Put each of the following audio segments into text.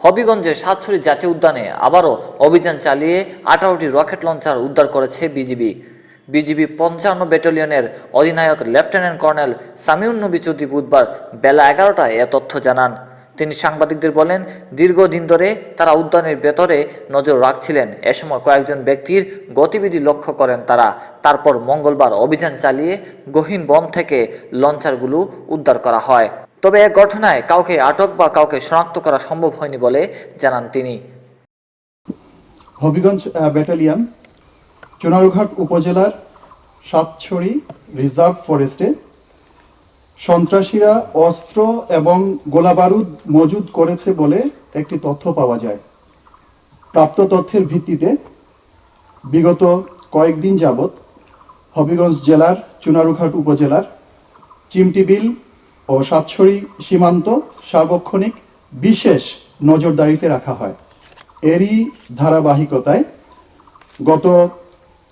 হবিগঞ্জের সাতছড়ি জাতীয় উদ্যানে আবারও অভিযান চালিয়ে 18টি রকেট লঞ্চার উদ্ধার করেছে বিজিবি ৫৫ ব্যাটালিয়নের অধিনায়ক লেফটেন্যান্ট কর্নেল সামিউন নবী চৌধুরী বুধবার বেলা 11টায় এ তথ্য জানান। তিনি সাংবাদিকদের বলেন, দীর্ঘদিন ধরে তারা উদ্যানের ভেতরে নজর রাখছিলেন। এ সময় কয়েকজন ব্যক্তির গতিবিধি লক্ষ্য করেন তারা। তারপর মঙ্গলবার অভিযান চালিয়ে গহীন বন থেকে লঞ্চারগুলো উদ্ধার করা হয়। তবে এ ঘটনায় কাউকে আটক বা কাউকে শনাক্ত করা সম্ভব হয়নি বলে জানান তিনি। হবিগঞ্জ ব্যাটালিয়ন চুনারুঘাট উপজেলার সাতছড়ি রিজার্ভ ফরেস্টে সন্ত্রাসীরা অস্ত্র এবং গোলাবারুদ মজুদ করেছে বলে একটি তথ্য পাওয়া যায়। প্রাপ্ত তথ্যের ভিত্তিতে বিগত কয়েকদিন যাবৎ হবিগঞ্জ জেলার চুনারুঘাট উপজেলার চিমটিবিল ও সাতছড়ি সীমান্ত সার্বক্ষণিক বিশেষ নজরদারিতে রাখা হয়। এরই ধারাবাহিকতায় গত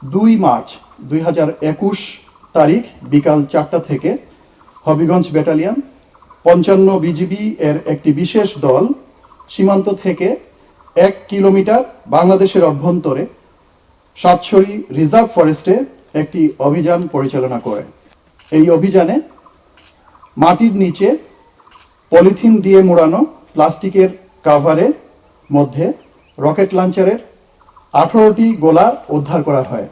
2 মার্চ 2021 তারিখ বিকাল 4টা থেকে হবিগঞ্জ ব্যাটালিয়ন 55 বিজিবি এর একটি বিশেষ দল সীমান্ত থেকে 1 কিলোমিটার বাংলাদেশের অভ্যন্তরে সাতছড়ি রিজার্ভ ফরেস্টে একটি অভিযান পরিচালনা করে। এই অভিযানে মাটির নিচে পলিথিন দিয়ে মোড়ানো প্লাস্টিকের কাভারের মধ্যে রকেট লঞ্চারের 18টি গোলা উদ্ধার করা হয়।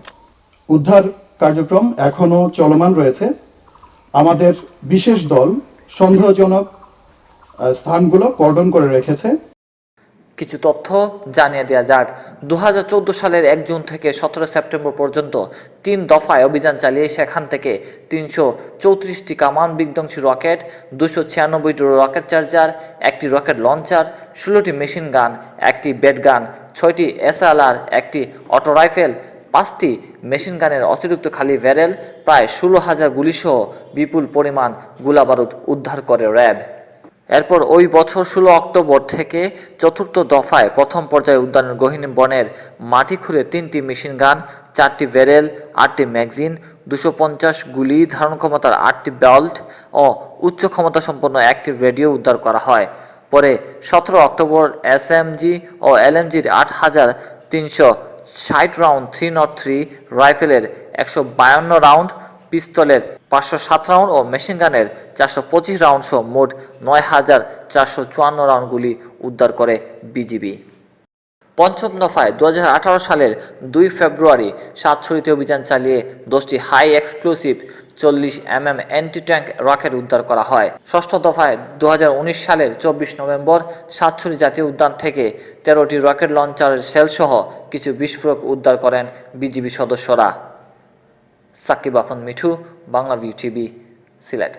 উদ্ধার কার্যক্রম এখনও চলমান রয়েছে। আমাদের বিশেষ দল সন্দেহজনক স্থানগুলো কর্ডন করে রেখেছে। কিছু তথ্য জানিয়ে দেওয়া যাক। 2014 সালের 1 জুন থেকে 17 সেপ্টেম্বর পর্যন্ত 3 দফায় অভিযান চালিয়ে সেখান থেকে 334টি কামান বিধ্বংসী রকেট, 296টি রকেট চার্জার, 1টি রকেট লঞ্চার, 16টি মেশিন গান, 1টি বেড গান, 6টি SLR, 1টি অটো রাইফেল, 5টি মেশিন গানের অতিরিক্ত খালি ব্যারেল, প্রায় 16,000 গুলিসহ বিপুল পরিমাণ গোলাবারুদ উদ্ধার করে র্যাব। এরপর ওই বছর 16 অক্টোবর থেকে 4র্থ দফায় প্রথম পর্যায়ে উদ্যানের গহীন বনের মাটি খুঁড়ে 3টি মেশিন গান, 4টি ব্যারেল, 8টি ম্যাগাজিন, 250 গুলি ধারণ ক্ষমতার 8টি বেল্ট ও উচ্চ ক্ষমতা সম্পন্ন 1টি রেডিও উদ্ধার করা হয়। পরে 17 অক্টোবর SMG ও LMGর 8,360 রাউন্ড 303 রাইফেলের 152 রাউন্ড, পিস্তলের 507 রাউন্ড ও মেশিন গানের 425 রাউন্ড সহ মোট 9,454 রাউন্ড গুলি উদ্ধার করে বিজিবি। পঞ্চম দফায় 2018 সালের 2 ফেব্রুয়ারি সাতছড়িতে অভিযান চালিয়ে 10টি high explosive 40 mm anti tank rocket উদ্ধার করা হয়। ষষ্ঠ দফায় 2019 সালের 24 নভেম্বর সাতছড়ি জাতীয় উদ্যান থেকে 13টি রকেট লঞ্চারের সেলসহ কিছু বিস্ফোরক উদ্ধার করেন বিজিবি সদস্যরা। সাকিব আফন মিঠু, বাংলা ভিউ টিভি, সিলেট।